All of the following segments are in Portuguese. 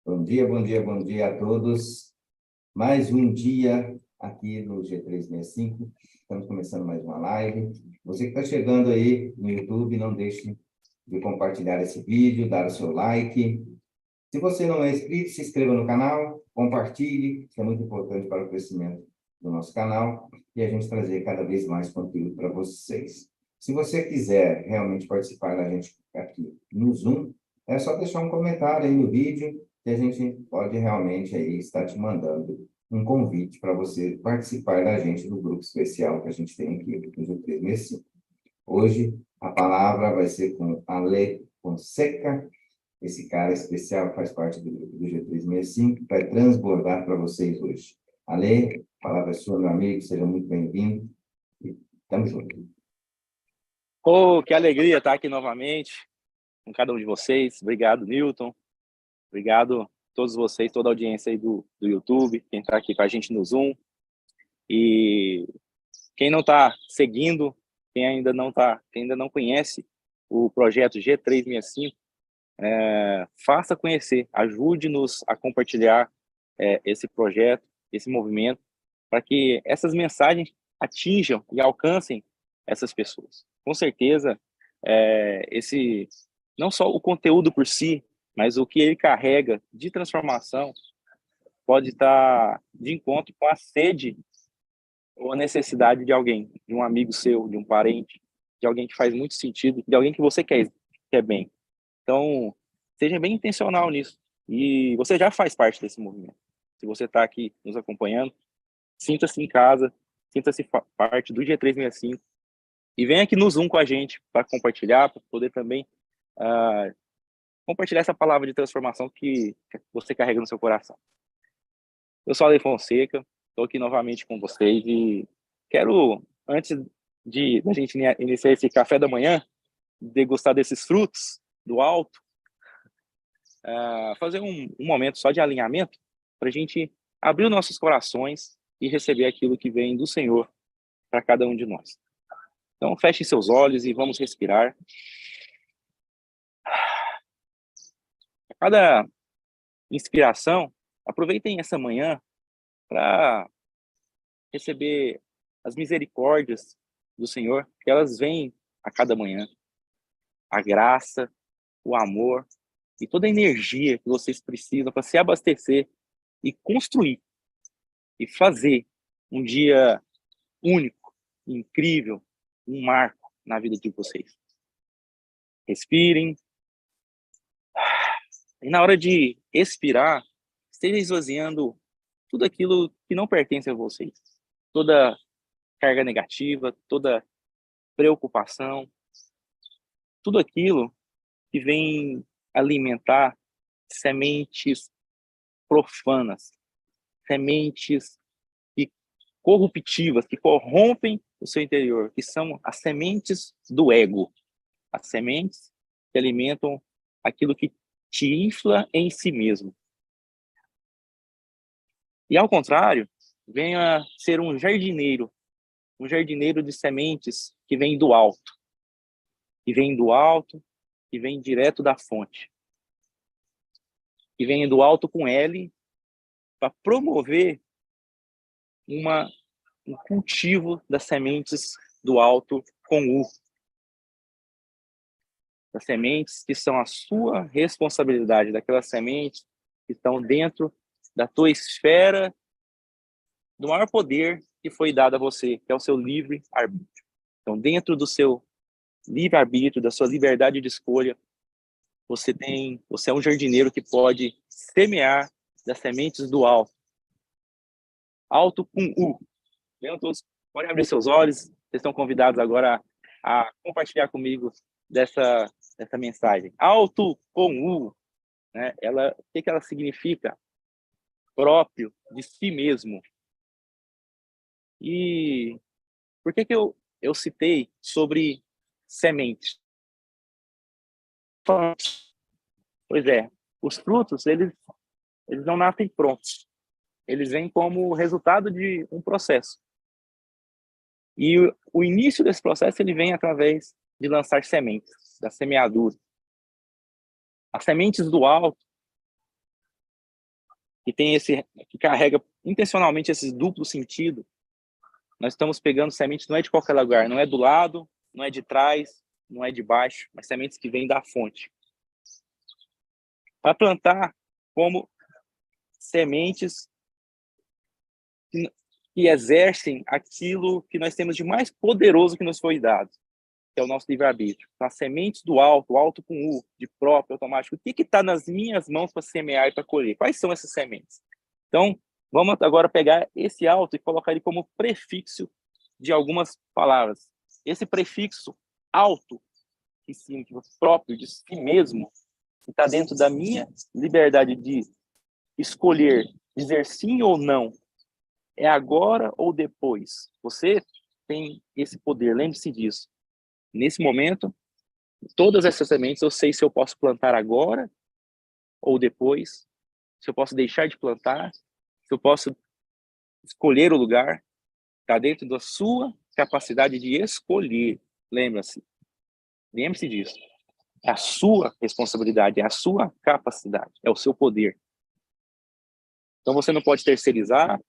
Bom dia, bom dia, bom dia a todos. Mais um dia aqui no G365. Estamos começando mais uma live. Você que está chegando aí no YouTube, não deixe de compartilhar esse vídeo, dar o seu like. Se você não é inscrito, se inscreva no canal, compartilhe, que é muito importante para o crescimento do nosso canal e a gente trazer cada vez mais conteúdo para vocês. Se você quiser realmente participar da gente aqui no Zoom, é só deixar um comentário aí no vídeo que a gente pode realmente aí estar te mandando um convite para você participar da gente do grupo especial que a gente tem aqui no G365. Hoje a palavra vai ser com Ale Fonseca. Esse cara especial faz parte do grupo do G365, vai transbordar para vocês hoje. Ale, a palavra é sua, meu amigo, seja muito bem-vindo e tamo junto. Oh, que alegria estar aqui novamente com cada um de vocês. Obrigado, Newton. Obrigado a todos vocês, toda a audiência aí do YouTube, quem está aqui com a gente no Zoom. E quem não está seguindo, quem ainda não conhece o projeto G365, faça conhecer, ajude-nos a compartilhar esse projeto, esse movimento, para que essas mensagens atinjam e alcancem essas pessoas. Com certeza, não só o conteúdo por si, mas o que ele carrega de transformação pode estar de encontro com a sede ou a necessidade de alguém, de um amigo seu, de um parente, de alguém que faz muito sentido, de alguém que você quer bem. Então, seja bem intencional nisso. E você já faz parte desse movimento. Se você está aqui nos acompanhando, sinta-se em casa, sinta-se parte do G365 e vem aqui no Zoom com a gente para compartilhar, para poder também compartilhar essa palavra de transformação que você carrega no seu coração. Eu sou Ale Fonseca, estou aqui novamente com vocês e quero, antes da gente iniciar esse café da manhã, degustar desses frutos do alto, fazer um momento só de alinhamento para a gente abrir os nossos corações e receber aquilo que vem do Senhor para cada um de nós. Então, feche seus olhos e vamos respirar. A cada inspiração, aproveitem essa manhã para receber as misericórdias do Senhor, que elas vêm a cada manhã. A graça, o amor e toda a energia que vocês precisam para se abastecer e construir e fazer um dia único, incrível, um marco na vida de vocês. Respirem. E na hora de expirar, esteja esvaziando tudo aquilo que não pertence a vocês. Toda carga negativa, toda preocupação, tudo aquilo que vem alimentar sementes profanas, sementes corruptivas, que corrompem o seu interior, que são as sementes do ego, as sementes que alimentam aquilo que te infla em si mesmo. E ao contrário, venha ser um jardineiro de sementes que vem do alto, que vem direto da fonte, que vem do alto com L, para promover um cultivo das sementes do alto com U. Das sementes que são a sua responsabilidade, daquelas sementes que estão dentro da tua esfera do maior poder que foi dado a você, que é o seu livre-arbítrio. Então, dentro do seu livre-arbítrio, da sua liberdade de escolha, você é um jardineiro que pode semear das sementes do alto. Alto com U. Venham todos, podem abrir seus olhos. Vocês estão convidados agora a compartilhar comigo dessa mensagem. Alto com U, né? O que ela significa? Próprio de si mesmo. E por que eu citei sobre sementes? Pois é, os frutos, eles não nascem prontos. Eles vêm como resultado de um processo. E o início desse processo, ele vem através de lançar sementes, da semeadura. As sementes do alto, que carrega intencionalmente esses duplos sentidos, nós estamos pegando sementes, não é de qualquer lugar, não é do lado, não é de trás, não é de baixo, mas sementes que vêm da fonte. Para plantar como sementes que exercem aquilo que nós temos de mais poderoso que nos foi dado, que é o nosso livre-arbítrio. Então, as sementes do alto com U, de próprio, automático. O que está nas minhas mãos para semear e para colher? Quais são essas sementes? Então, vamos agora pegar esse alto e colocar ele como prefixo de algumas palavras. Esse prefixo alto, que próprio, de si mesmo, que está dentro da minha liberdade de escolher, dizer sim ou não, é agora ou depois. Você tem esse poder, lembre-se disso. Nesse momento, todas essas sementes, eu sei se eu posso plantar agora ou depois, se eu posso deixar de plantar, se eu posso escolher o lugar. Está dentro da sua capacidade de escolher. Lembre-se disso. É a sua responsabilidade, é a sua capacidade, é o seu poder. Então você não pode terceirizar,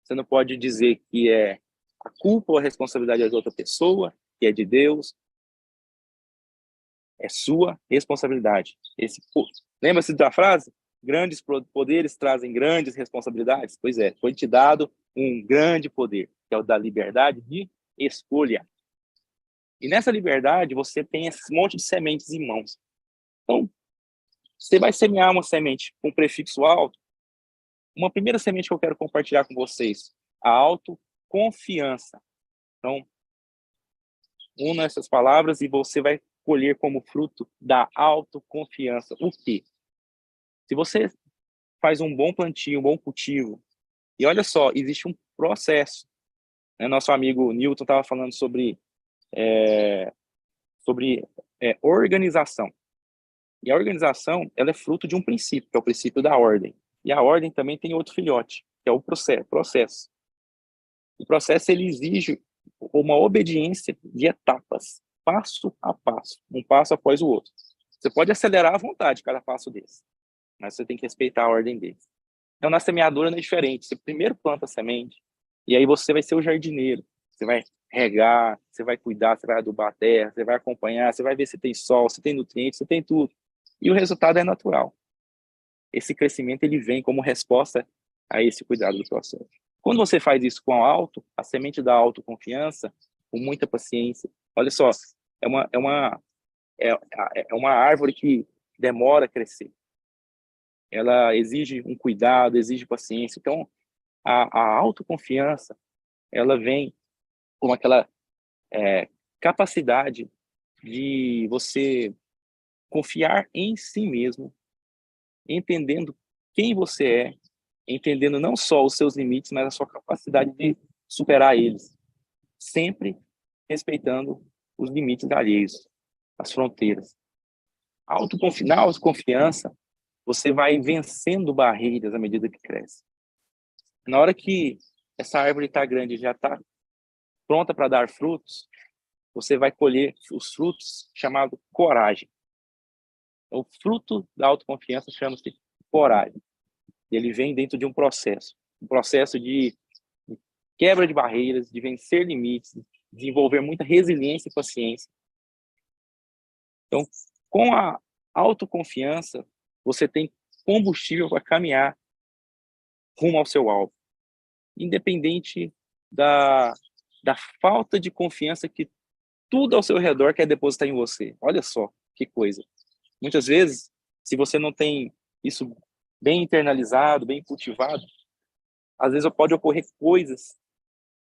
você não pode dizer que é a culpa ou a responsabilidade de outra pessoa, que é de Deus. É sua responsabilidade. Lembra-se da frase? Grandes poderes trazem grandes responsabilidades? Pois é, foi te dado um grande poder, que é o da liberdade de escolha. E nessa liberdade, você tem esse monte de sementes em mãos. Então, você vai semear uma semente com prefixo alto. Uma primeira semente que eu quero compartilhar com vocês, a autoconfiança. Então, una essas palavras e você vai colher como fruto da autoconfiança. O quê? Se você faz um bom plantio, um bom cultivo, e olha só, existe um processo. Né? Nosso amigo Newton estava falando sobre organização. E a organização, ela é fruto de um princípio, que é o princípio da ordem. E a ordem também tem outro filhote, que é o processo. O processo, ele exige uma obediência de etapas, passo a passo, um passo após o outro. Você pode acelerar à vontade cada passo desse, mas você tem que respeitar a ordem deles. Então, na semeadura não é diferente. Você primeiro planta a semente, e aí você vai ser o jardineiro. Você vai regar, você vai cuidar, você vai adubar a terra, você vai acompanhar, você vai ver se tem sol, se tem nutrientes, se tem tudo. E o resultado é natural. Esse crescimento, ele vem como resposta a esse cuidado do processo. Quando você faz isso com a semente da autoconfiança, com muita paciência, olha só, é uma árvore que demora a crescer. Ela exige um cuidado, exige paciência. Então, a autoconfiança, ela vem com aquela capacidade de você confiar em si mesmo, entendendo quem você é, entendendo não só os seus limites, mas a sua capacidade de superar eles, sempre respeitando os limites alheios, as fronteiras. A autoconfiança, você vai vencendo barreiras à medida que cresce. Na hora que essa árvore está grande, já está pronta para dar frutos, você vai colher os frutos chamados coragem. O fruto da autoconfiança chama-se coragem. Ele vem dentro de um processo de quebra de barreiras, de vencer limites, de desenvolver muita resiliência e paciência. Então, com a autoconfiança, você tem combustível para caminhar rumo ao seu alvo, independente da falta de confiança que tudo ao seu redor quer depositar em você. Olha só que coisa. Muitas vezes, se você não tem isso bem internalizado, bem cultivado, às vezes pode ocorrer coisas,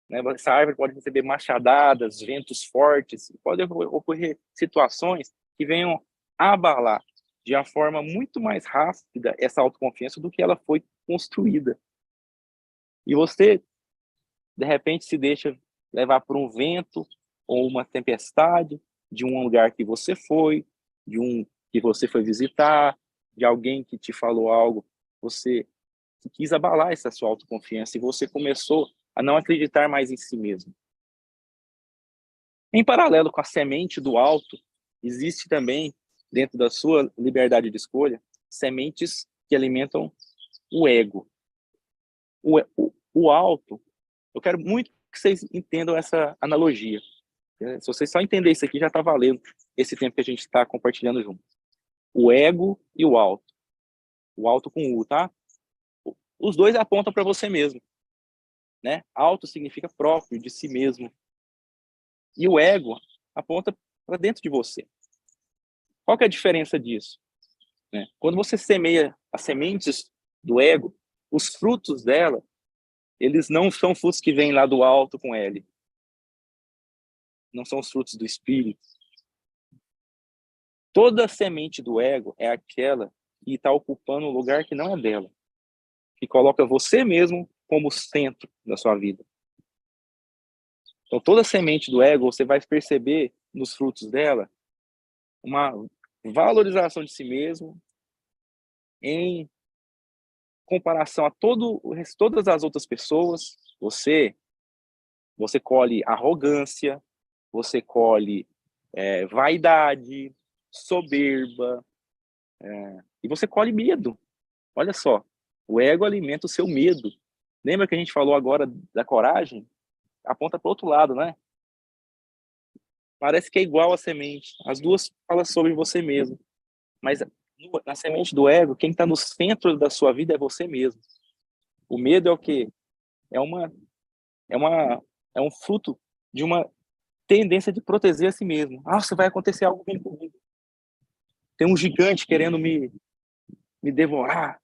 né? Essa árvore pode receber machadadas, ventos fortes, pode ocorrer situações que venham abalar de uma forma muito mais rápida essa autoconfiança do que ela foi construída. E você, de repente, se deixa levar por um vento ou uma tempestade de um lugar que você foi, de um que você foi visitar, de alguém que te falou algo, você quis abalar essa sua autoconfiança e você começou a não acreditar mais em si mesmo. Em paralelo com a semente do alto, existe também, dentro da sua liberdade de escolha, sementes que alimentam o ego. O alto, eu quero muito que vocês entendam essa analogia. Se vocês só entenderem isso aqui, já está valendo esse tempo que a gente está compartilhando junto. O ego e o alto. O alto com U, tá? Os dois apontam para você mesmo, né? Alto significa próprio, de si mesmo. E o ego aponta para dentro de você. Qual que é a diferença disso? Né? Quando você semeia as sementes do ego, os frutos dela, eles não são frutos que vêm lá do alto com L. Não são os frutos do espírito. Toda semente do ego é aquela que está ocupando um lugar que não é dela, que coloca você mesmo como centro da sua vida. Então, toda semente do ego, você vai perceber nos frutos dela uma valorização de si mesmo em comparação a todas as outras pessoas. Você colhe arrogância, você colhe vaidade, soberba, e você colhe medo. Olha só, o ego alimenta o seu medo. Lembra que a gente falou agora da coragem? Aponta para o outro lado, né? Parece que é igual a semente. As duas falam sobre você mesmo. Mas na semente do ego, quem está no centro da sua vida é você mesmo. O medo é o quê? É um fruto de uma tendência de proteger a si mesmo. Nossa, vai acontecer algo bem comigo. Tem um gigante querendo me devorar.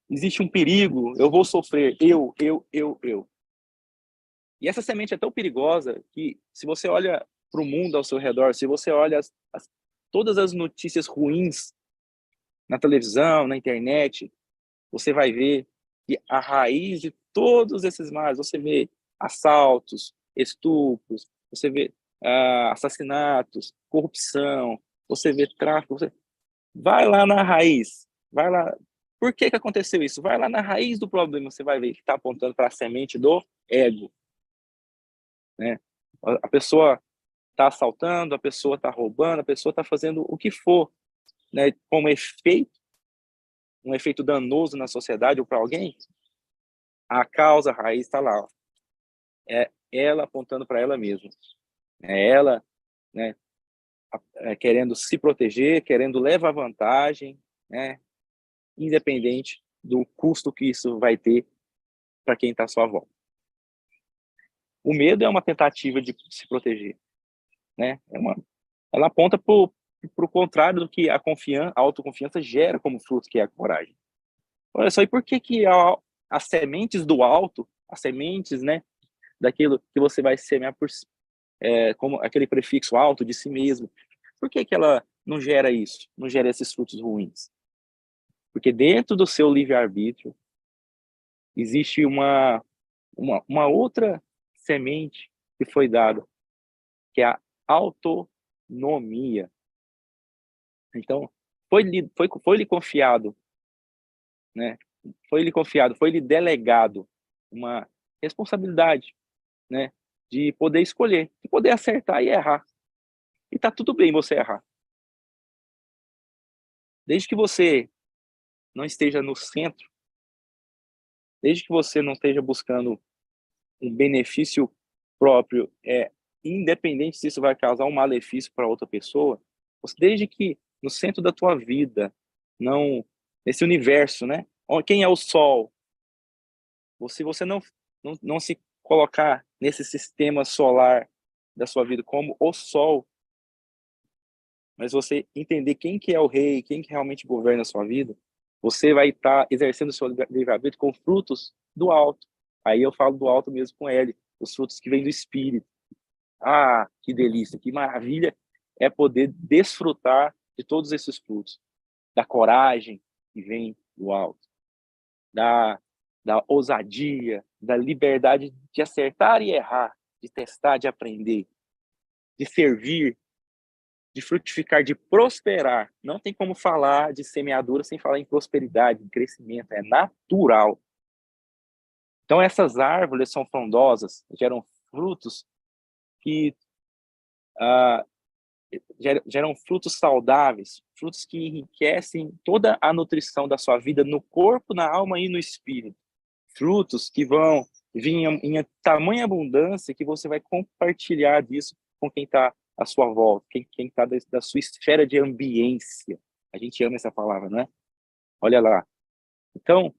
Existe um perigo, eu vou sofrer. Eu. E essa semente é tão perigosa que, se você olha para o mundo ao seu redor, se você olha todas as notícias ruins na televisão, na internet, você vai ver que a raiz de todos esses males, você vê assaltos, estupros, você vê assassinatos, corrupção, você vê tráfico, vai lá na raiz, vai lá. Por que aconteceu isso? Vai lá na raiz do problema, você vai ver que está apontando para a semente do ego. Né? A pessoa está assaltando, a pessoa está roubando, a pessoa está fazendo o que for, né, como efeito, um efeito danoso na sociedade ou para alguém, a causa, a raiz está lá. Ó. É ela apontando para ela mesma. É ela, né, querendo se proteger, querendo levar vantagem, né, independente do custo que isso vai ter para quem está à sua volta. O medo é uma tentativa de se proteger. Né? Ela aponta para o contrário do que a autoconfiança gera como fruto, que é a coragem. Olha só, e por que as sementes do alto, as sementes, né, daquilo que você vai semear como aquele prefixo alto de si mesmo, por que ela não gera isso, não gera esses frutos ruins? Porque dentro do seu livre-arbítrio existe uma outra semente que foi dada, que é a autonomia. Então, foi-lhe confiado, né? Foi-lhe delegado uma responsabilidade, né? De poder escolher, de poder acertar e errar. E tá tudo bem você errar. Desde que você não esteja no centro, desde que você não esteja buscando um benefício próprio, independente se isso vai causar um malefício para outra pessoa, desde que no centro da tua vida, não nesse universo, né? Quem é o Sol? Se você não se colocar nesse sistema solar da sua vida como o Sol, mas você entender quem que é o rei, quem que realmente governa a sua vida, você vai estar exercendo o seu livre-arbítrio com frutos do alto. Aí eu falo do alto mesmo com L, os frutos que vêm do Espírito. Ah, que delícia, que maravilha é poder desfrutar de todos esses frutos. Da coragem que vem do alto, da ousadia, da liberdade de acertar e errar, de testar, de aprender, de servir, de frutificar, de prosperar. Não tem como falar de semeadura sem falar em prosperidade, em crescimento, é natural. Então essas árvores são frondosas, geram frutos que geram frutos saudáveis, frutos que enriquecem toda a nutrição da sua vida no corpo, na alma e no espírito. Frutos que vão vir em tamanha abundância que você vai compartilhar disso com quem está à sua volta, quem está da sua esfera de ambiência. A gente ama essa palavra, não é? Olha lá. Então,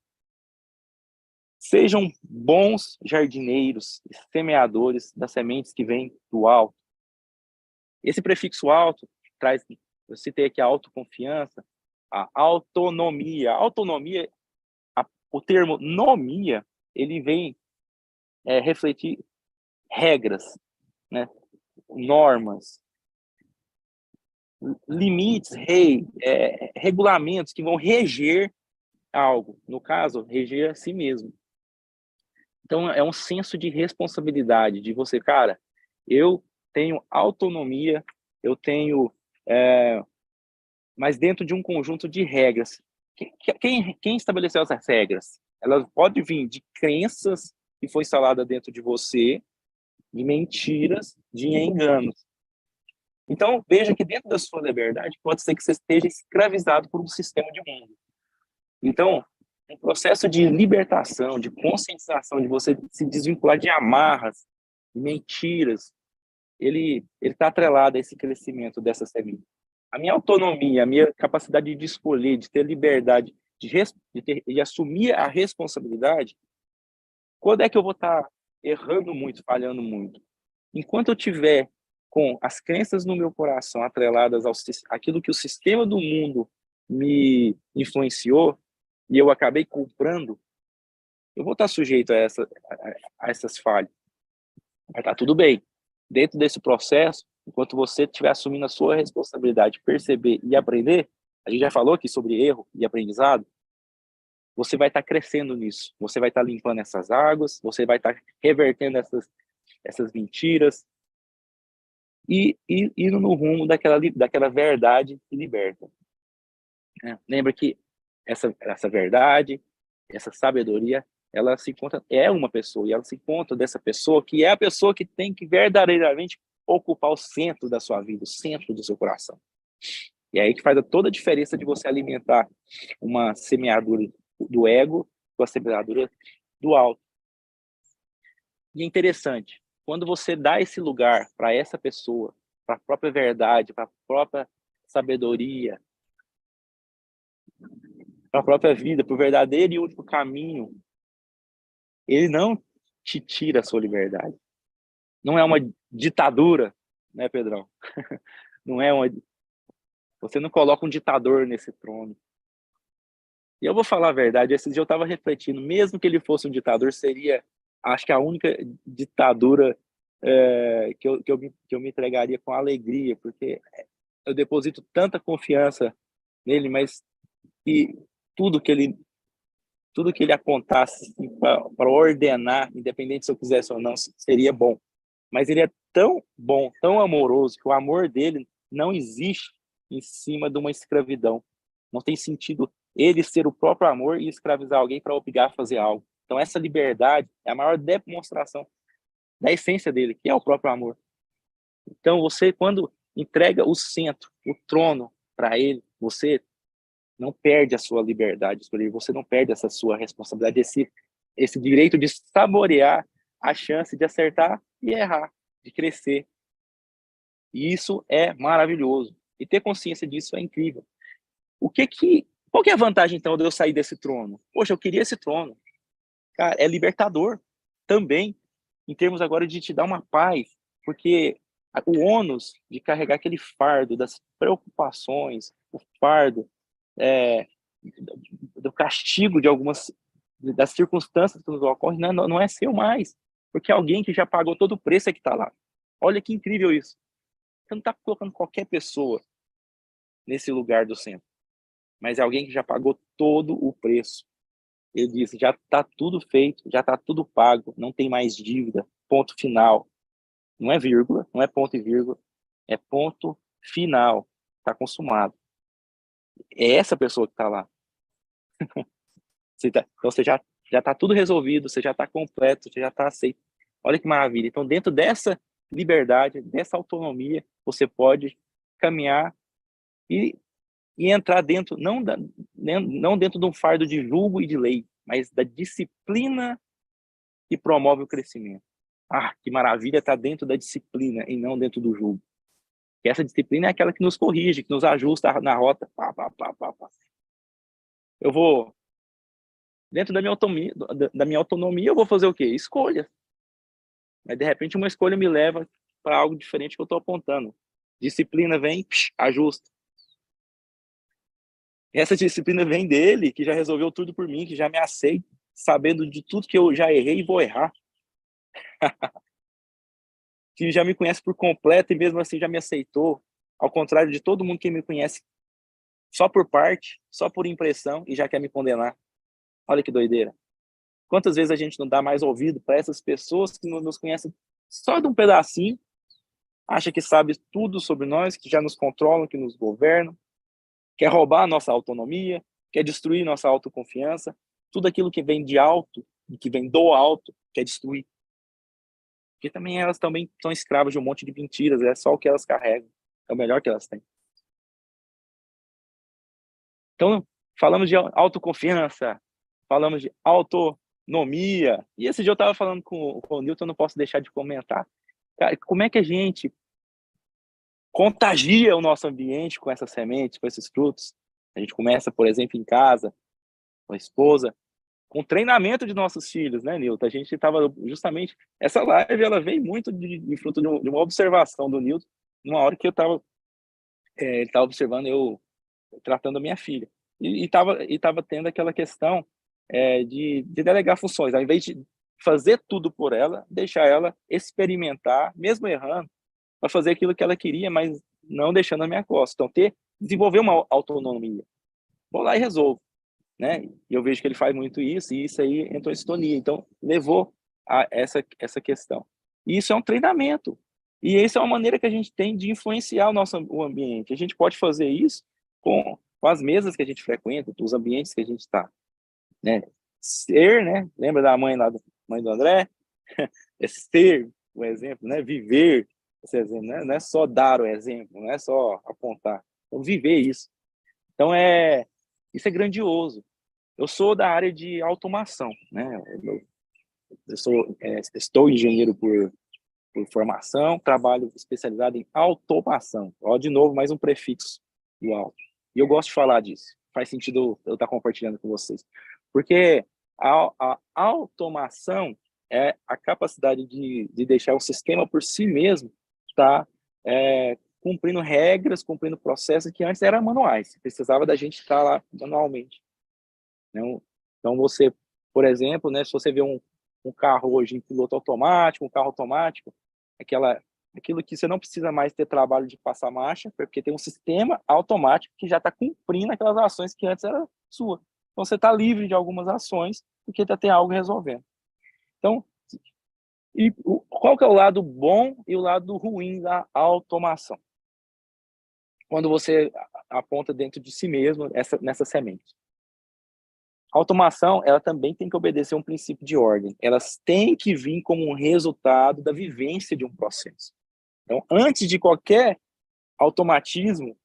sejam bons jardineiros e semeadores das sementes que vêm do alto. Esse prefixo alto traz, eu citei aqui a autoconfiança, a autonomia. A autonomia, o termo nomia, ele vem refletir regras, né? Normas, limites, regulamentos que vão reger algo. No caso, reger a si mesmo. Então, é um senso de responsabilidade de você, cara, eu tenho autonomia, eu tenho, mas dentro de um conjunto de regras. Quem estabeleceu essas regras? Elas podem vir de crenças que foi instalada dentro de você, de mentiras, de enganos. Então, veja que dentro da sua liberdade, pode ser que você esteja escravizado por um sistema de mundo. Então, um processo de libertação, de conscientização, de você se desvincular de amarras, de mentiras, ele está atrelado a esse crescimento dessa semente. A minha autonomia, a minha capacidade de escolher, de ter liberdade, de assumir a responsabilidade, quando é que eu vou estar errando muito, falhando muito? Enquanto eu tiver com as crenças no meu coração atreladas àquilo que o sistema do mundo me influenciou, e eu acabei comprando, eu vou estar sujeito a essas falhas. Mas tá tudo bem. Dentro desse processo, enquanto você estiver assumindo a sua responsabilidade, perceber e aprender, a gente já falou aqui sobre erro e aprendizado, você vai estar crescendo nisso. Você vai estar limpando essas águas, você vai estar revertendo essas mentiras e indo no rumo daquela verdade que liberta. Lembra que essa verdade, essa sabedoria, ela se encontra, uma pessoa, e ela se encontra dessa pessoa, que é a pessoa que tem que verdadeiramente ocupar o centro da sua vida, o centro do seu coração. E é aí que faz toda a diferença de você alimentar uma semeadura do ego com a semeadura do alto. E é interessante, quando você dá esse lugar para essa pessoa, para a própria verdade, para a própria sabedoria, para a própria vida, para o verdadeiro e único caminho, ele não te tira a sua liberdade. Não é uma ditadura, né, Pedrão? Não é uma... Você não coloca um ditador nesse trono. E eu vou falar a verdade, esses dias eu estava refletindo, mesmo que ele fosse um ditador, seria, acho que a única ditadura que eu me entregaria com alegria, porque eu deposito tanta confiança nele, mas que tudo que ele apontasse assim, para ordenar, independente se eu quisesse ou não, seria bom. Mas ele é tão bom, tão amoroso, que o amor dele não existe em cima de uma escravidão. Não tem sentido ele ser o próprio amor e escravizar alguém para obrigar a fazer algo. Então, essa liberdade é a maior demonstração da essência dele, que é o próprio amor. Então, você, quando entrega o centro, o trono para ele, você não perde a sua liberdade, você não perde essa sua responsabilidade, esse direito de saborear a chance de acertar e errar, de crescer. E isso é maravilhoso. E ter consciência disso é incrível. Qual que é a vantagem, então, de eu sair desse trono? Poxa, eu queria esse trono. Cara, é libertador também, em termos agora de te dar uma paz, porque o ônus de carregar aquele fardo das preocupações, o fardo do castigo de algumas das circunstâncias que nos ocorrem, não é seu mais, porque alguém que já pagou todo o preço é que está lá. Olha que incrível isso. Você não está colocando qualquer pessoa nesse lugar do centro, mas é alguém que já pagou todo o preço. Ele disse, já está tudo feito, já está tudo pago, não tem mais dívida, ponto final. Não é vírgula, não é ponto e vírgula, é ponto final, está consumado. É essa pessoa que está lá. Então você já está tudo resolvido, você já está completo, você já está aceito. Olha que maravilha. Então, dentro dessa liberdade, dessa autonomia, você pode caminhar e e entrar dentro, não dentro de um fardo de julgo e de lei, mas da disciplina que promove o crescimento. Ah, que maravilha estar dentro da disciplina e não dentro do julgo. Que essa disciplina é aquela que nos corrige, que nos ajusta na rota. Pá, pá, pá, pá, pá. Eu vou, dentro da minha autonomia, eu vou fazer o quê? Escolha. Mas, de repente, uma escolha me leva para algo diferente que eu estou apontando. Disciplina vem, ajusta. Essa disciplina vem dele, que já resolveu tudo por mim, que já me aceita, sabendo de tudo que eu já errei e vou errar. Que já me conhece por completo e mesmo assim já me aceitou. Ao contrário de todo mundo que me conhece só por parte, só por impressão e já quer me condenar. Olha que doideira. Quantas vezes a gente não dá mais ouvido para essas pessoas que nos conhecem só de um pedacinho, acha que sabe tudo sobre nós, que já nos controlam, que nos governam, quer roubar a nossa autonomia, quer destruir nossa autoconfiança, tudo aquilo que vem de alto, que vem do alto, quer destruir. Porque também elas também são escravas de um monte de mentiras, é só o que elas carregam, é o melhor que elas têm. Então, falamos de autoconfiança, falamos de autonomia, e esse dia eu estava falando com o Newton, não posso deixar de comentar. Cara, como é que a gente contagia o nosso ambiente com essas sementes, com esses frutos? A gente começa, por exemplo, em casa, com a esposa, com o treinamento de nossos filhos, né, Newton? A gente estava justamente... Essa live, ela vem muito de fruto de uma observação do Newton, numa hora que eu estava ele estava observando eu tratando a minha filha. E estava tendo aquela questão de delegar funções. Ao invés de fazer tudo por ela, deixar ela experimentar, mesmo errando, para fazer aquilo que ela queria, mas não deixando a minha costa. Então, desenvolver uma autonomia. Vou lá e resolvo. Né? E eu vejo que ele faz muito isso, e isso aí entrou em sintonia. Então, levou a essa questão. E isso é um treinamento. E essa é uma maneira que a gente tem de influenciar o ambiente. A gente pode fazer isso com as mesas que a gente frequenta, os ambientes que a gente está. Né? Ser, né? Lembra da mãe lá, mãe do André? É ser o exemplo, né? Viver esse exemplo. Né? Não é só dar o exemplo, não é só apontar. Então, viver isso. Então, isso é grandioso. Eu sou da área de automação, né? Estou engenheiro por formação, trabalho especializado em automação. Ó, de novo, mais um prefixo do auto. E eu gosto de falar disso. Faz sentido eu estar compartilhando com vocês. Porque a automação é a capacidade de deixar o sistema por si mesmo estar cumprindo regras, cumprindo processos que antes eram manuais. Precisava da gente estar lá manualmente. Então, você, por exemplo, né, se você vê um carro hoje em piloto automático, um carro automático, aquilo que você não precisa mais ter trabalho de passar marcha, porque tem um sistema automático que já está cumprindo aquelas ações que antes era sua. Então, você está livre de algumas ações, porque já tem algo resolvendo. Então, qual que é o lado bom e o lado ruim da automação? Quando você aponta dentro de si mesmo nessa semente. A automação, ela também tem que obedecer um princípio de ordem. Elas têm que vir como um resultado da vivência de um processo. Então, antes de qualquer automatismo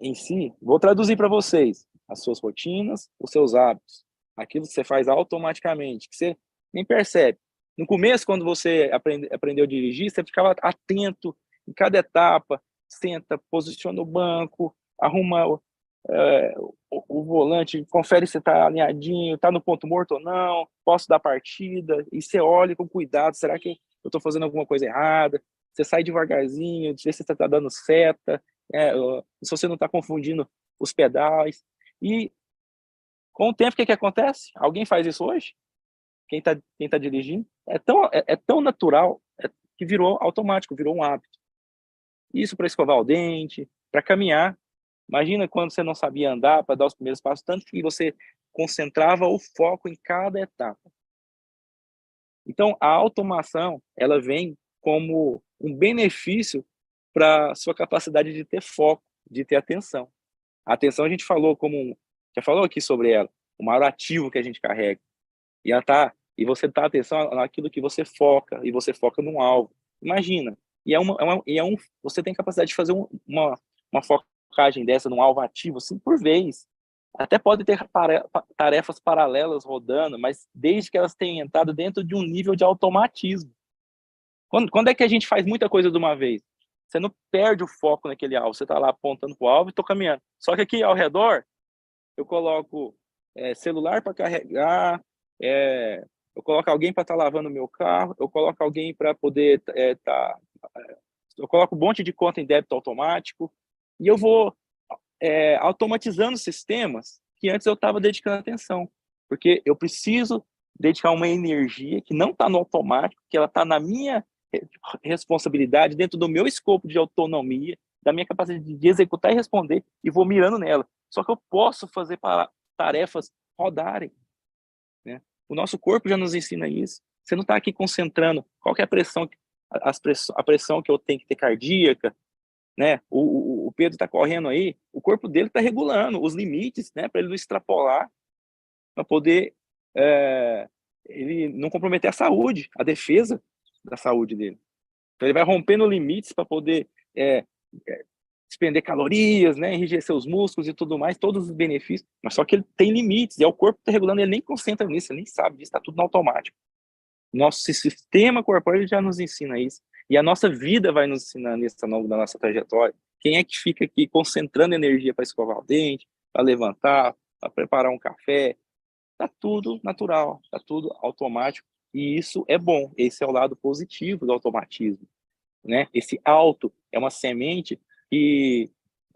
em si, vou traduzir para vocês as suas rotinas, os seus hábitos, aquilo que você faz automaticamente, que você nem percebe. No começo, quando você aprendeu a dirigir, você ficava atento em cada etapa, senta, posiciona o banco, arruma o volante, confere se está alinhadinho, está no ponto morto ou não, posso dar partida, e você olha com cuidado, será que eu estou fazendo alguma coisa errada? Você sai devagarzinho, vê se você está dando seta, se você não está confundindo os pedais. E com o tempo, o que acontece? Alguém faz isso hoje? Quem tá dirigindo? É tão natural que virou automático, virou um hábito. Isso para escovar o dente, para caminhar. Imagina quando você não sabia andar para dar os primeiros passos, tanto que você concentrava o foco em cada etapa. Então, a automação, ela vem como um benefício para a sua capacidade de ter foco, de ter atenção. A atenção a gente já falou aqui sobre ela, o maior ativo que a gente carrega. E você dá atenção naquilo que você foca, e você foca num alvo. Imagina, você tem capacidade de fazer uma foca focagem dessa num alvo ativo, assim, por vez. Até pode ter tarefas paralelas rodando, mas desde que elas tenham entrado dentro de um nível de automatismo. Quando é que a gente faz muita coisa de uma vez? Você não perde o foco naquele alvo, você está lá apontando para o alvo e estou caminhando. Só que aqui ao redor, eu coloco celular para carregar, eu coloco alguém para estar lavando o meu carro, eu coloco alguém para poder eu coloco um monte de conta em débito automático, e eu vou automatizando sistemas que antes eu estava dedicando atenção, porque eu preciso dedicar uma energia que não está no automático, que ela está na minha responsabilidade, dentro do meu escopo de autonomia, da minha capacidade de executar e responder, e vou mirando nela. Só que eu posso fazer para tarefas rodarem, né? O nosso corpo já nos ensina isso. Você não está aqui concentrando qual que é a pressão que eu tenho que ter cardíaca, né? O Pedro está correndo aí, o corpo dele está regulando os limites, né? Para ele não extrapolar, para poder ele não comprometer a saúde, a defesa da saúde dele. Então ele vai rompendo limites para poder despender calorias, né? Enrijecer os músculos e tudo mais, todos os benefícios, mas só que ele tem limites, e é o corpo que está regulando, ele nem concentra nisso, ele nem sabe disso, está tudo no automático. Nosso sistema corpóreo já nos ensina isso. E a nossa vida vai nos ensinando isso ao longo da nossa trajetória. Quem é que fica aqui concentrando energia para escovar o dente, para levantar, para preparar um café? Está tudo natural, está tudo automático. E isso é bom. Esse é o lado positivo do automatismo, né? Esse auto é uma semente que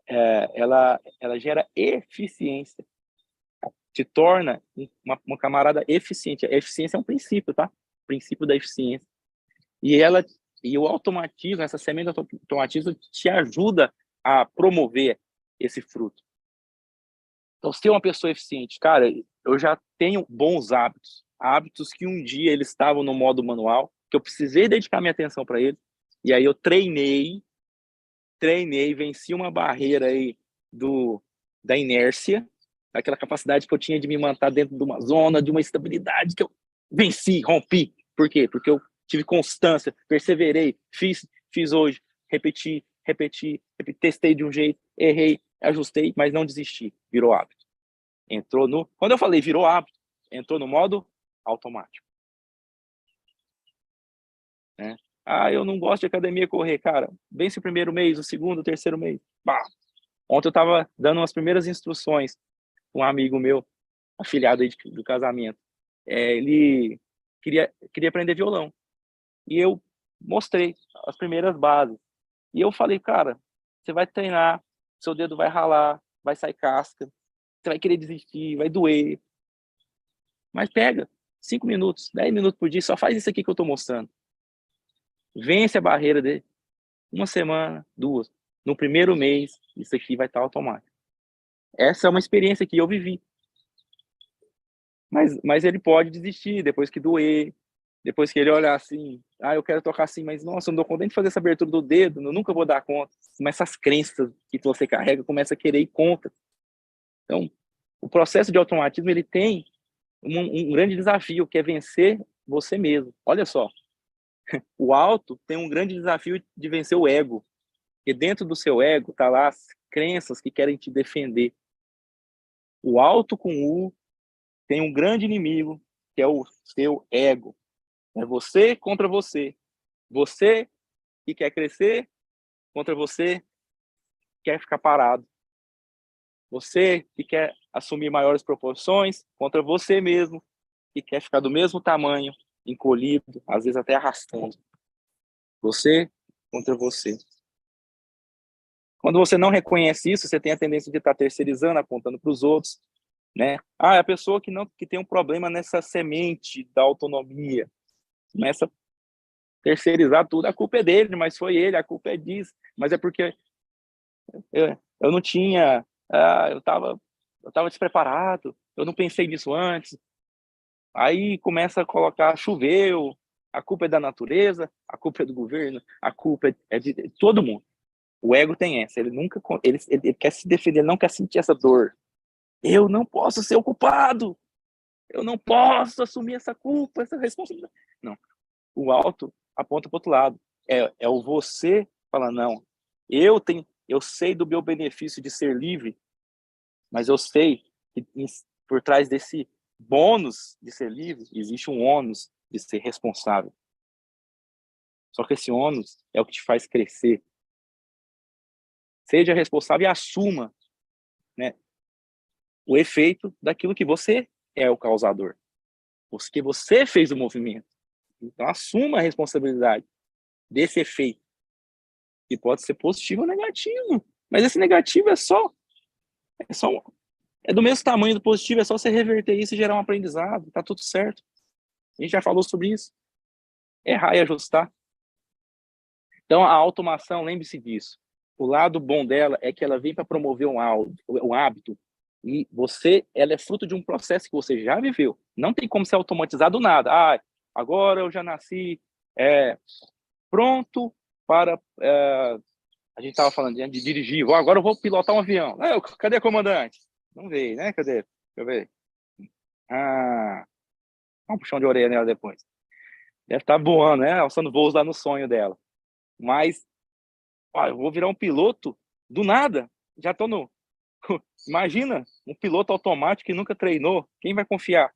ela gera eficiência. Te torna uma camarada eficiente. A eficiência é um princípio, tá? O princípio da eficiência. E o automatismo, essa semente do automatismo te ajuda a promover esse fruto. Então, ser uma pessoa eficiente, cara, eu já tenho bons hábitos. Hábitos que um dia eles estavam no modo manual, que eu precisei dedicar minha atenção para eles. E aí eu treinei, venci uma barreira aí da inércia, daquela capacidade que eu tinha de me manter dentro de uma zona, de uma estabilidade que eu venci, rompi. Por quê? Porque eu tive constância, perseverei, fiz hoje, repeti, testei de um jeito, errei, ajustei, mas não desisti. Virou hábito. Quando eu falei virou hábito, entrou no modo automático. Né? Ah, eu não gosto de academia correr, cara. Vence o primeiro mês, o segundo, o terceiro mês. Bah. Ontem eu estava dando umas primeiras instruções com um amigo meu, afilhado aí do casamento. Ele queria aprender violão. E eu mostrei as primeiras bases. E eu falei, cara, você vai treinar, seu dedo vai ralar, vai sair casca, você vai querer desistir, vai doer. Mas pega 5 minutos, 10 minutos por dia, só faz isso aqui que eu estou mostrando. Vence a barreira de 1 semana, 2. No primeiro mês, isso aqui vai estar automático. Essa é uma experiência que eu vivi. Mas ele pode desistir depois que doer, depois que ele olhar assim, eu quero tocar assim, mas nossa, eu não dou conta nem de fazer essa abertura do dedo, eu nunca vou dar conta. Mas essas crenças que você carrega começa a querer ir contra. Então, o processo de automatismo, ele tem um grande desafio, que é vencer você mesmo. Olha só, o auto tem um grande desafio de vencer o ego, porque dentro do seu ego tá lá as crenças que querem te defender. O auto com U tem um grande inimigo, que é o seu ego. É você contra você. Você que quer crescer contra você que quer ficar parado. Você que quer assumir maiores proporções contra você mesmo que quer ficar do mesmo tamanho, encolhido, às vezes até arrastando. Você contra você. Quando você não reconhece isso, você tem a tendência de estar terceirizando, apontando para os outros, né? É a pessoa que tem um problema nessa semente da autonomia. Começa a terceirizar tudo. A culpa é dele, mas foi ele, a culpa é disso. Mas é porque eu não tinha... eu estava despreparado, eu não pensei nisso antes. Aí começa a colocar, choveu, a culpa é da natureza, a culpa é do governo, a culpa é de todo mundo. O ego tem essa, ele quer se defender, ele não quer sentir essa dor. Eu não posso ser o culpado, eu não posso assumir essa culpa, essa responsabilidade. Não, o auto aponta para o outro lado. É o você falar, não, eu tenho eu sei do meu benefício de ser livre, mas eu sei que por trás desse bônus de ser livre, existe um ônus de ser responsável. Só que esse ônus é o que te faz crescer. Seja responsável e assuma, né, o efeito daquilo que você é o causador. Porque você fez o movimento. Então, assuma a responsabilidade desse efeito, que pode ser positivo ou negativo. Mas esse negativo é do mesmo tamanho do positivo, é só você reverter isso e gerar um aprendizado, tá tudo certo. A gente já falou sobre isso. Errar e ajustar. Então, a automação, lembre-se disso. O lado bom dela é que ela vem para promover um hábito e ela é fruto de um processo que você já viveu. Não tem como ser automatizado nada. Agora eu já nasci pronto para... a gente estava falando de dirigir. Agora eu vou pilotar um avião. Cadê a comandante? Não veio, né? Cadê? Deixa eu ver. Um puxão de orelha nela depois. Deve estar voando, né? Alçando voos lá no sonho dela. Mas, eu vou virar um piloto do nada. Já estou no... Imagina, um piloto automático que nunca treinou. Quem vai confiar?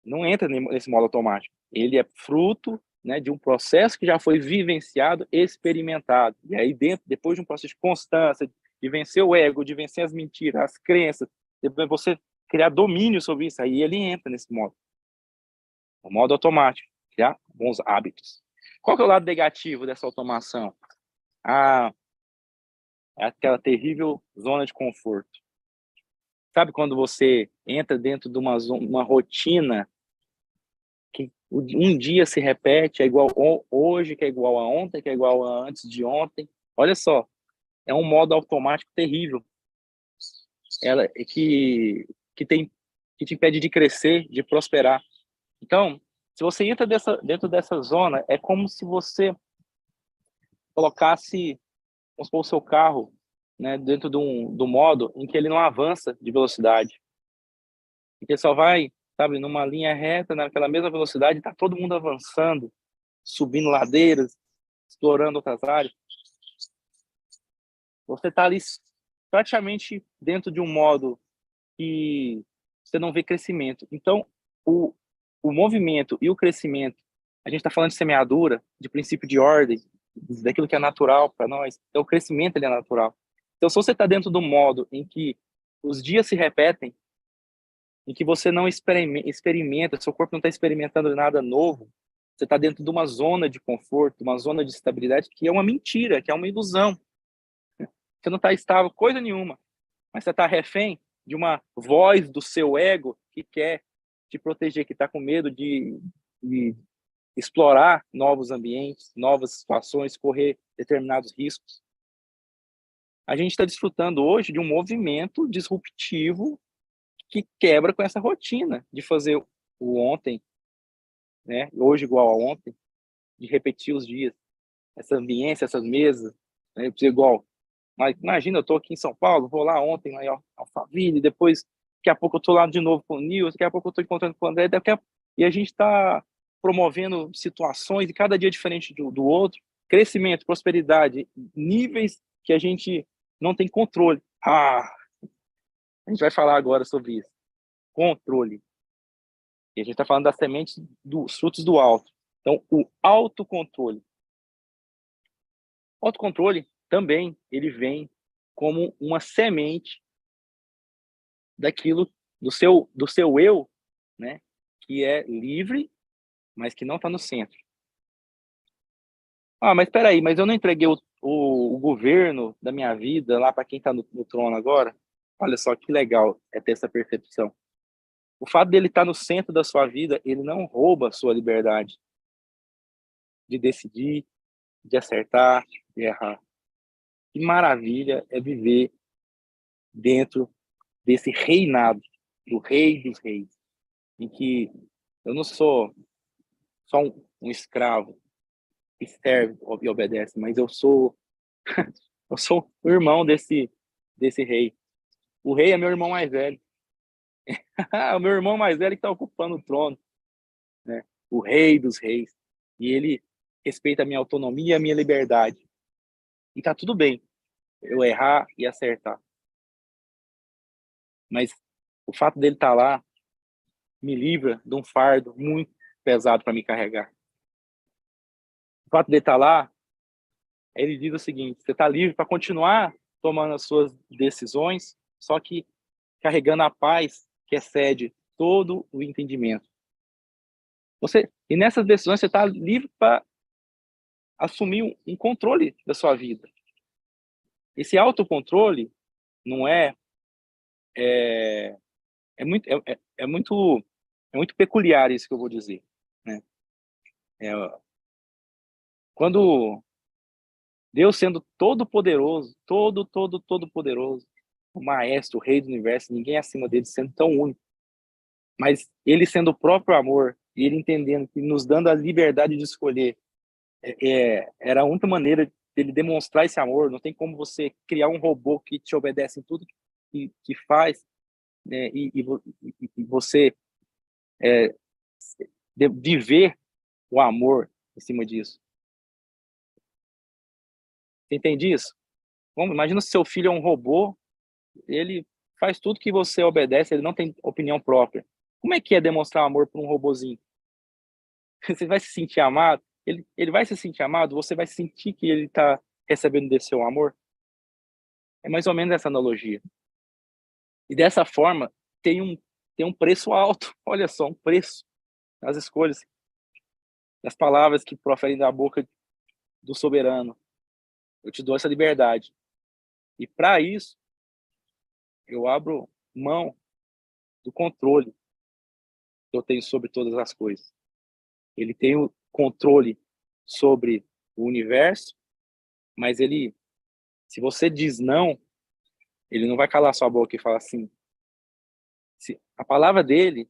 Não entra nesse modo automático. Ele é fruto, né, de um processo que já foi vivenciado, experimentado. E aí, depois de um processo de constância, de vencer o ego, de vencer as mentiras, as crenças, depois você criar domínio sobre isso, aí ele entra nesse modo. O modo automático, criar bons hábitos. Qual que é o lado negativo dessa automação? É aquela terrível zona de conforto. Sabe quando você entra dentro de uma rotina que um dia se repete, é igual hoje, que é igual a ontem, que é igual a antes de ontem? Olha só, é um modo automático terrível. Ela que te impede de crescer, de prosperar. Então, se você entra dentro dessa zona, é como se você colocasse, vamos supor, o seu carro, né, dentro do modo em que ele não avança de velocidade. E que ele só vai, sabe, numa linha reta, naquela mesma velocidade, está todo mundo avançando, subindo ladeiras, explorando outras áreas. Você está ali praticamente dentro de um modo que você não vê crescimento. Então, o movimento e o crescimento, a gente está falando de semeadura, de princípio de ordem, daquilo que é natural para nós. Então, o crescimento ele é natural. Então, se você está dentro do modo em que os dias se repetem, em que você não experimenta, seu corpo não está experimentando nada novo, você está dentro de uma zona de conforto, uma zona de estabilidade que é uma mentira, que é uma ilusão. Você não está estável coisa nenhuma, mas você está refém de uma voz do seu ego que quer te proteger, que está com medo de explorar novos ambientes, novas situações, correr determinados riscos. A gente está desfrutando hoje de um movimento disruptivo que quebra com essa rotina de fazer o ontem, né? Hoje igual a ontem, de repetir os dias, essa ambiência, essas mesas, né? Igual. Mas imagina, eu estou aqui em São Paulo, vou lá ontem, lá em Alphaville, depois, daqui a pouco eu estou lá de novo com o Nilson, daqui a pouco eu estou encontrando com o André, e a gente está promovendo situações, e cada dia diferente do outro, crescimento, prosperidade, níveis que a gente não tem controle. A gente vai falar agora sobre isso. Controle. E a gente está falando das sementes dos frutos do alto. Então, o autocontrole. O autocontrole também ele vem como uma semente daquilo do seu eu, né, que é livre, mas que não está no centro. Mas espera aí, mas eu não entreguei o governo da minha vida lá para quem está no trono agora? Olha só que legal é ter essa percepção. O fato dele estar no centro da sua vida, ele não rouba a sua liberdade de decidir, de acertar, de errar. Que maravilha é viver dentro desse reinado, do rei dos reis, em que eu não sou só um escravo que serve e obedece, mas eu sou o irmão desse rei. O rei é meu irmão mais velho. O meu irmão mais velho que está ocupando o trono, né? O rei dos reis. E ele respeita a minha autonomia e a minha liberdade. E tá tudo bem. eu errar e acertar. Mas o fato dele estar lá me livra de um fardo muito pesado para me carregar. O fato dele estar lá, ele diz o seguinte: você está livre para continuar tomando as suas decisões, só que carregando a paz que excede todo o entendimento. E nessas decisões você está livre para assumir um controle da sua vida. Esse autocontrole não é muito é muito peculiar isso que eu vou dizer, né? Quando Deus, sendo todo poderoso, todo poderoso, o maestro, o rei do universo, ninguém acima dele, sendo tão único, mas ele sendo o próprio amor e ele entendendo que nos dando a liberdade de escolher, era a única maneira dele demonstrar esse amor. Não tem como você criar um robô que te obedece em tudo que faz, né, e você viver o amor em cima disso. Você entende isso? Imagina se seu filho é um robô, ele faz tudo que você obedece, ele não tem opinião própria. Como é que é demonstrar amor para um robozinho? Você vai se sentir amado? Ele vai se sentir amado? Você vai sentir que ele está recebendo desse seu amor? É mais ou menos essa analogia. E dessa forma, tem um preço alto. Olha só, um preço nas escolhas, nas palavras que proferem da boca do soberano. Eu te dou essa liberdade. E para isso, eu abro mão do controle que eu tenho sobre todas as coisas. Ele tem o controle sobre o universo, mas se você diz não, ele não vai calar sua boca e falar assim. A palavra dele,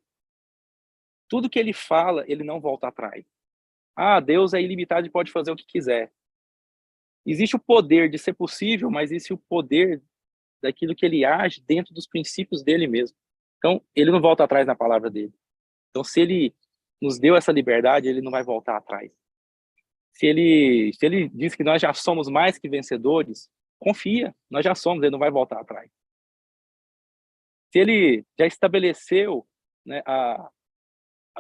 tudo que ele fala, ele não volta atrás. Deus é ilimitado e pode fazer o que quiser. Existe o poder de ser possível, mas existe o poder daquilo que ele age dentro dos princípios dele mesmo. Então, ele não volta atrás na palavra dele. Então, se ele nos deu essa liberdade, ele não vai voltar atrás. Se ele diz que nós já somos mais que vencedores, confia, nós já somos, ele não vai voltar atrás. Se ele já estabeleceu, né, a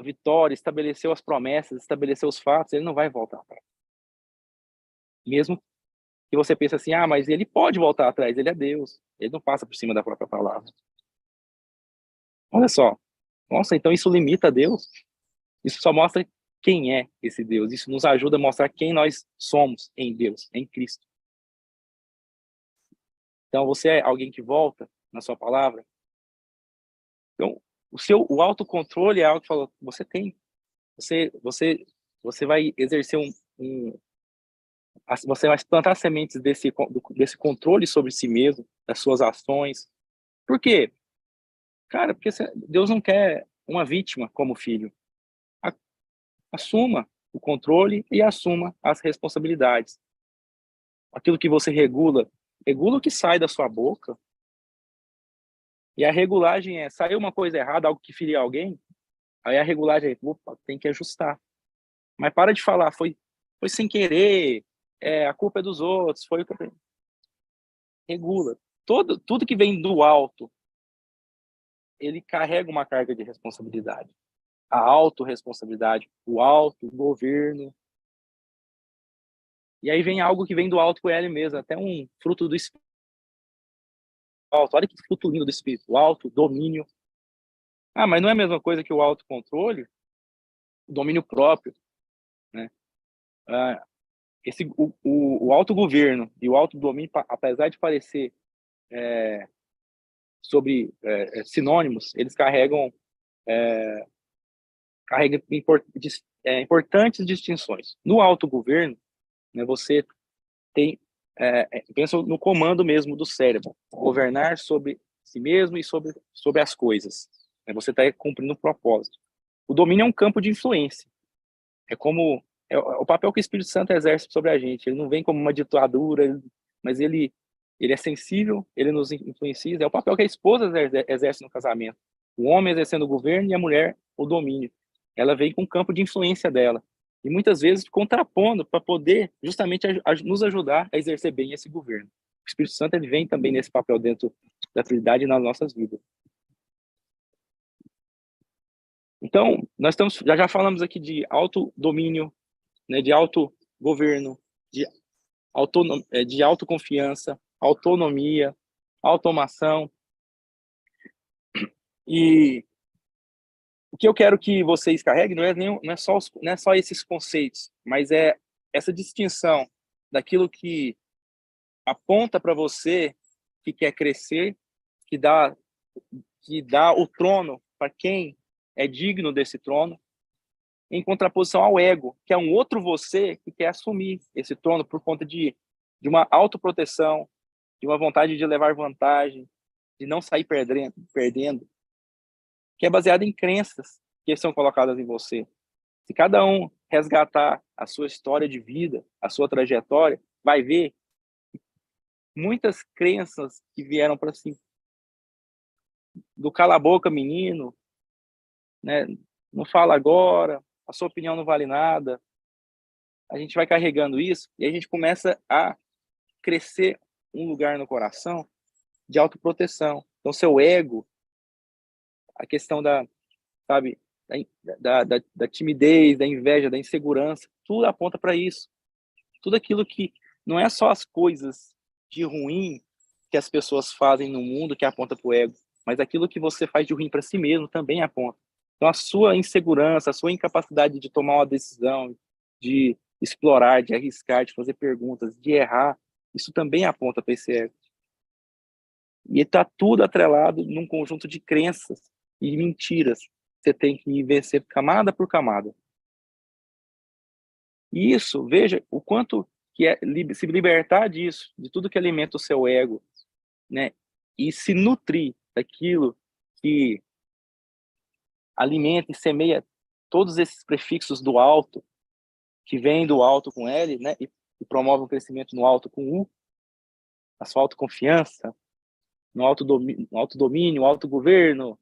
vitória, estabeleceu as promessas, estabeleceu os fatos, ele não vai voltar atrás. Mesmo que você pense assim, mas ele pode voltar atrás, ele é Deus, ele não passa por cima da própria palavra. Olha só, nossa, então isso limita a Deus? Isso só mostra quem é esse Deus, isso nos ajuda a mostrar quem nós somos em Deus, em Cristo. Então, você é alguém que volta na sua palavra? Então, o autocontrole é algo que falou, você tem. Você vai exercer você vai plantar sementes desse controle sobre si mesmo, das suas ações. Por quê? Cara, porque Deus não quer uma vítima como filho. Assuma o controle e assuma as responsabilidades. Aquilo que você regula o que sai da sua boca. E a regulagem saiu uma coisa errada, algo que ferir alguém, aí a regulagem tem que ajustar. Mas para de falar, foi sem querer, a culpa é dos outros, foi o que eu... Regula. Tudo que vem do alto, ele carrega uma carga de responsabilidade. A autorresponsabilidade, o autogoverno. E aí vem algo que vem do alto com ele mesmo, até um fruto do Espírito. Olha que fruto lindo do Espírito, o autodomínio. Mas não é a mesma coisa que o autocontrole? O domínio próprio, né? O autogoverno e o autodomínio, apesar de parecer sinônimos, eles carregam importantes distinções. No autogoverno, né, você tem pensa no comando mesmo do cérebro, governar sobre si mesmo e sobre as coisas. Né? Você está cumprindo um propósito. O domínio é um campo de influência. É o papel que o Espírito Santo exerce sobre a gente. Ele não vem como uma ditadura, mas ele é sensível, ele nos influencia. É o papel que a esposa exerce no casamento. O homem exercendo o governo e a mulher o domínio. Ela vem com o campo de influência dela. E muitas vezes contrapondo para poder justamente nos ajudar a exercer bem esse governo. O Espírito Santo, ele vem também nesse papel dentro da Trindade nas nossas vidas. Então, nós estamos, já falamos aqui de autodomínio, né, de autogoverno, de autoconfiança, autonomia, automação. E o que eu quero que vocês carreguem não é só esses conceitos, mas é essa distinção daquilo que aponta para você que quer crescer, que dá o trono para quem é digno desse trono, em contraposição ao ego, que é um outro você que quer assumir esse trono por conta de uma autoproteção, de uma vontade de levar vantagem, de não sair perdendo, que é baseado em crenças que são colocadas em você. Se cada um resgatar a sua história de vida, a sua trajetória, vai ver muitas crenças que vieram para si. Do cala a boca, menino, né? Não fala agora, a sua opinião não vale nada. A gente vai carregando isso e a gente começa a crescer um lugar no coração de autoproteção. Então, seu ego, a questão sabe, da timidez, da inveja, da insegurança, tudo aponta para isso. Tudo aquilo que não é só as coisas de ruim que as pessoas fazem no mundo que aponta para o ego, mas aquilo que você faz de ruim para si mesmo também aponta. Então, a sua insegurança, a sua incapacidade de tomar uma decisão, de explorar, de arriscar, de fazer perguntas, de errar, isso também aponta para esse ego. E está tudo atrelado num conjunto de crenças e mentiras. Você tem que vencer camada por camada. E isso, veja o quanto que é se libertar disso, de tudo que alimenta o seu ego, né? E se nutrir daquilo que alimenta e semeia todos esses prefixos do alto, que vem do alto com L, né? E promove um crescimento no alto com U, a sua autoconfiança, no autodomínio, autogoverno,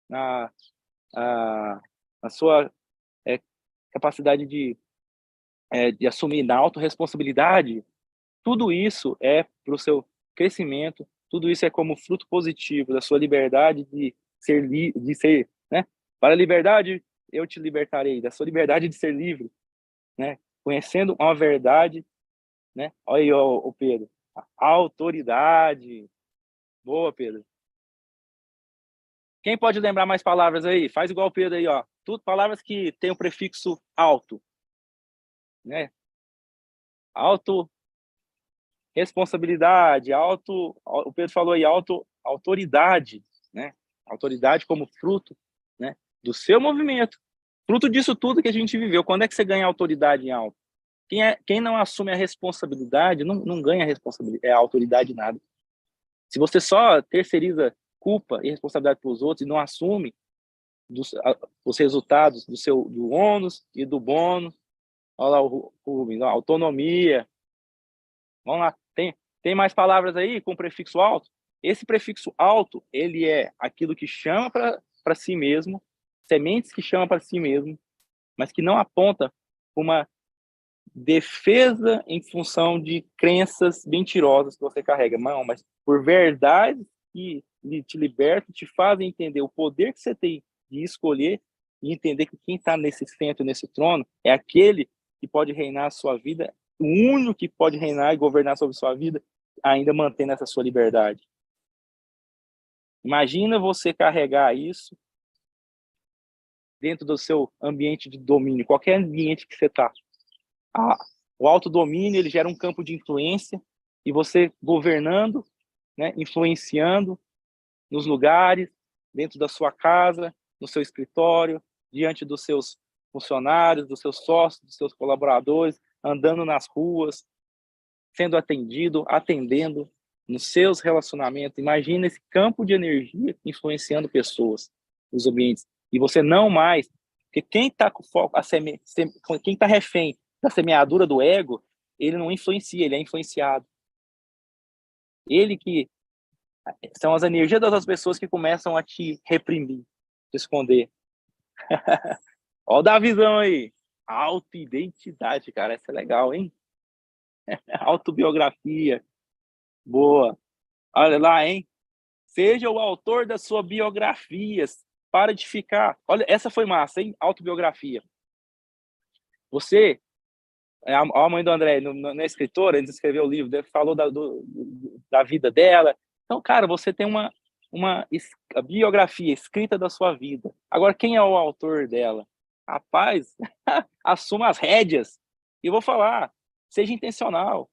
na sua capacidade de assumir na autorresponsabilidade. Tudo isso é para o seu crescimento, tudo isso é como fruto positivo da sua liberdade de ser, né? Para a liberdade, eu te libertarei, da sua liberdade de ser livre, né? Conhecendo uma verdade, né? Olha aí, o Pedro, a autoridade. Boa, Pedro. Quem pode lembrar mais palavras aí? Faz igual o Pedro aí, ó. Tudo palavras que tem o prefixo alto, né? Auto responsabilidade, o Pedro falou aí, autoridade, né? Autoridade como fruto, né, do seu movimento. Fruto disso tudo que a gente viveu. Quando é que você ganha autoridade em algo? Quem não assume a responsabilidade não ganha responsabilidade, autoridade em nada. Se você só terceiriza culpa e responsabilidade para os outros e não assume os resultados do ônus e do bônus, olha lá o Rubens, autonomia. Vamos lá, tem mais palavras aí com prefixo alto? Esse prefixo alto, ele é aquilo que chama para si mesmo, sementes que chamam para si mesmo, mas que não aponta uma defesa em função de crenças mentirosas que você carrega. Não, mas por verdades que te libertam, te fazem entender o poder que você tem de escolher e entender que quem está nesse centro, nesse trono, é aquele que pode reinar a sua vida, o único que pode reinar e governar sobre a sua vida, ainda mantendo essa sua liberdade. Imagina você carregar isso dentro do seu ambiente de domínio, qualquer ambiente que você está. O autodomínio, ele gera um campo de influência e você governando, né, influenciando nos lugares, dentro da sua casa, no seu escritório, diante dos seus funcionários, dos seus sócios, dos seus colaboradores, andando nas ruas, sendo atendendo nos seus relacionamentos. Imagina esse campo de energia influenciando pessoas, os ambientes. E você não mais... Porque quem está com foco, quem está refém da semeadura do ego, ele não influencia, ele é influenciado. Ele que... São as energias das outras pessoas que começam a te reprimir, te esconder. Olha o Davizão aí. Autoidentidade, cara. Essa é legal, hein? Autobiografia. Boa. Olha lá, hein? Seja o autor da sua biografia. Para de ficar. Olha, essa foi massa, hein? Autobiografia. Você, a mãe do André, na escritora, ele escreveu o livro, falou da vida dela. Então, cara, você tem uma a biografia escrita da sua vida. Agora, quem é o autor dela? Rapaz, assuma as rédeas. E vou falar, seja intencional.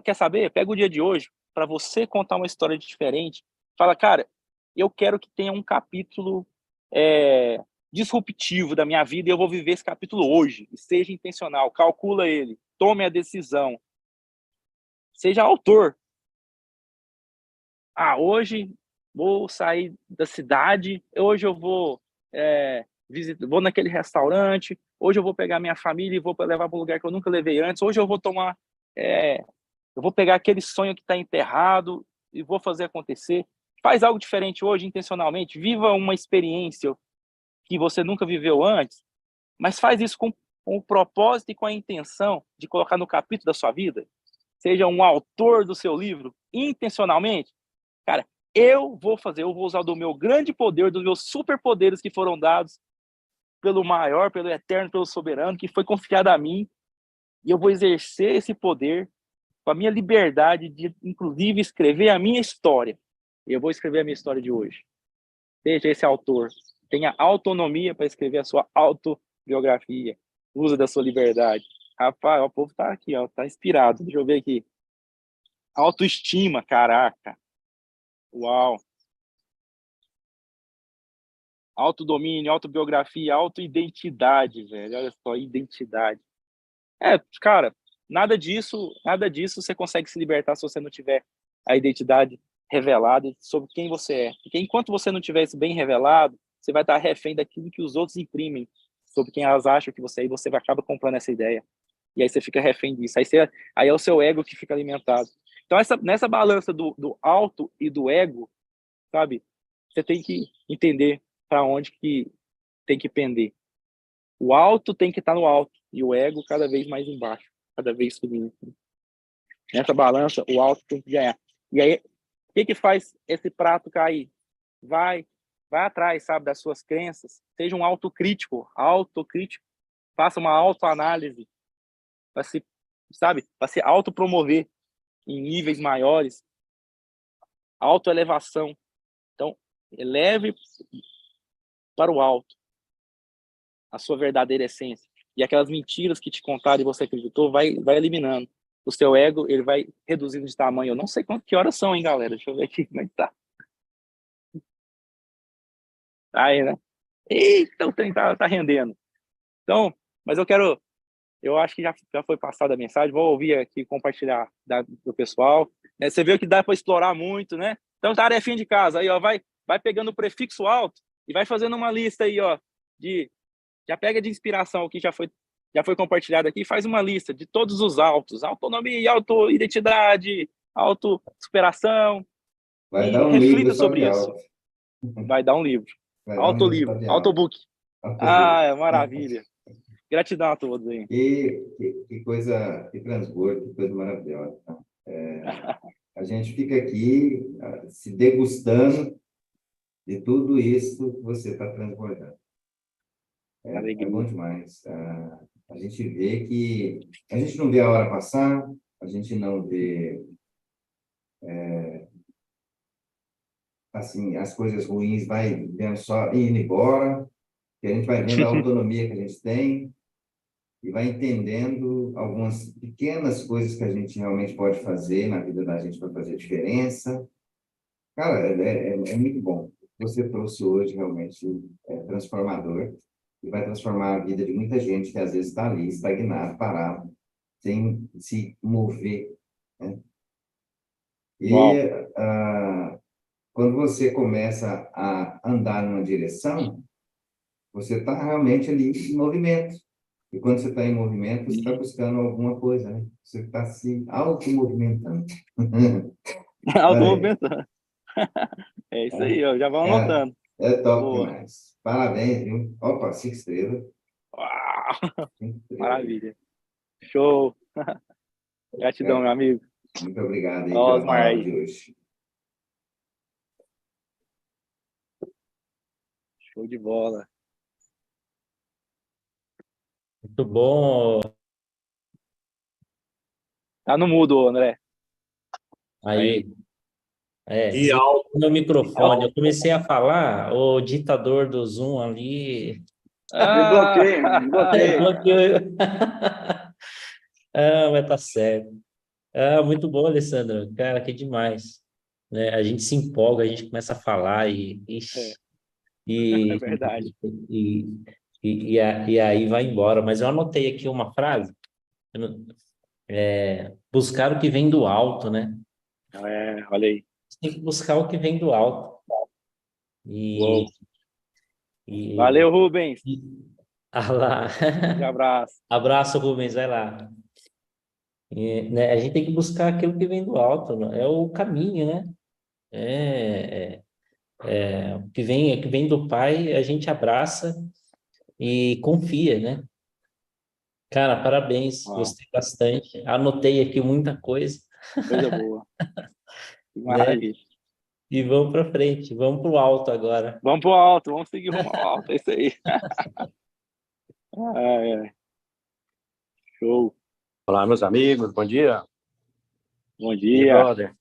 Quer saber? Pega o dia de hoje para você contar uma história diferente. Fala, cara, eu quero que tenha um capítulo disruptivo da minha vida e eu vou viver esse capítulo hoje. E seja intencional, calcula ele, tome a decisão. Seja autor. Hoje vou sair da cidade, hoje eu vou vou naquele restaurante, hoje eu vou pegar minha família e vou levar para um lugar que eu nunca levei antes, hoje eu vou tomar... eu vou pegar aquele sonho que está enterrado e vou fazer acontecer. Faz algo diferente hoje, intencionalmente. Viva uma experiência que você nunca viveu antes, mas faz isso com o propósito e com a intenção de colocar no capítulo da sua vida. Seja um autor do seu livro, intencionalmente. Cara, eu vou usar do meu grande poder, dos meus superpoderes que foram dados pelo maior, pelo eterno, pelo soberano, que foi confiado a mim, e eu vou exercer esse poder com a minha liberdade de, inclusive, escrever a minha história. Eu vou escrever a minha história de hoje. Seja esse autor. Tenha autonomia para escrever a sua autobiografia. Usa da sua liberdade. Rapaz, o povo tá aqui, ó, tá inspirado. Deixa eu ver aqui. Autoestima, caraca. Uau. Autodomínio, autobiografia, autoidentidade, velho. Olha só, identidade. Cara, nada disso você consegue se libertar se você não tiver a identidade revelada sobre quem você é. Porque enquanto você não tiver isso bem revelado, você vai estar refém daquilo que os outros imprimem sobre quem elas acham que você é, e você acaba comprando essa ideia. E aí você fica refém disso. Aí é o seu ego que fica alimentado. Então, nessa balança do alto e do ego, sabe? Você tem que entender para onde que tem que pender. O alto tem que estar no alto e o ego cada vez mais embaixo, cada vez subindo. Nessa balança, o alto tem que ganhar. E aí, o que faz esse prato cair? Vai atrás, sabe, das suas crenças. Seja um autocrítico, faça uma autoanálise para se, sabe, para se autopromover em níveis maiores, autoelevação. Então, eleve para o alto a sua verdadeira essência. E aquelas mentiras que te contaram e você acreditou, vai eliminando. O seu ego, ele vai reduzindo de tamanho. Eu não sei que horas são, hein, galera? Deixa eu ver aqui como é que tá. Aí, né? Eita, o trem tá rendendo. Então, mas eu acho que já foi passada a mensagem, vou ouvir aqui, compartilhar do pessoal. Você viu que dá para explorar muito, né? Então, tarefinha de casa, aí, ó, vai pegando o prefixo alto e vai fazendo uma lista aí, ó, já pega de inspiração o que já foi compartilhado aqui, faz uma lista de todos os autos, autonomia, autoidentidade, autossuperação, Vai e dar um livro reflita sobre sobre isso. auto. Vai dar um livro. Vai dar um livro Autolivro, sobre auto. autobook. Autobook. Maravilha. Gratidão a todos aí. Que coisa, que transbordo, que coisa maravilhosa. Tá? A gente fica aqui se degustando de tudo isso que você está transbordando. É bom demais. A gente vê que... A gente não vê a hora passar, a gente não vê... assim, as coisas ruins vai vendo só indo embora, que a gente vai vendo a autonomia que a gente tem e vai entendendo algumas pequenas coisas que a gente realmente pode fazer na vida da gente para fazer diferença. Cara, é muito bom. Você trouxe hoje realmente transformador e vai transformar a vida de muita gente que às vezes está ali, estagnado, parado, sem se mover, né? E Uau. quando você começa a andar numa direção, você está realmente ali em movimento. E quando você está em movimento, você está buscando alguma coisa, né? Você está se automovimentando. Olha, Automovimento. É isso aí, ó, já vão é, anotando. é top Boa. demais. Parabéns, viu? Opa, 5 estrelas. Uau. 5 estrelas aí. Maravilha. Show. Gratidão, É, meu amigo. Muito obrigado aí pela Osmar palavra aí. de hoje. Show de bola. Muito bom. Tá no mudo, André. Aí, E desligou meu microfone. Eu comecei a falar, o ditador do Zoom ali me bloqueia, me bloqueia. bloqueou. Mas tá certo. Muito bom, Alessandro. Cara, que demais. Né? A gente se empolga, a gente começa a falar É, é e, verdade. e, e aí vai embora. Mas eu anotei aqui uma frase, buscar o que vem do alto, né? Olha aí. Tem que buscar o que vem do alto. Uou. E, e, Valeu, Rubens. e lá. Grande abraço. Abraço, Rubens, vai lá. Né, a gente tem que buscar aquilo que vem do alto, né? É o caminho, né? É, o que vem do Pai, a gente abraça e confia, né? Cara, parabéns, Ó, gostei bastante. Anotei aqui muita coisa, coisa boa. Que né? maravilha. E vamos para frente, vamos para o alto agora. Vamos pro alto, vamos seguir rumo ao alto. É isso aí. Ai, ai. Show. Olá, meus amigos, bom dia. Bom E aí, dia. brother?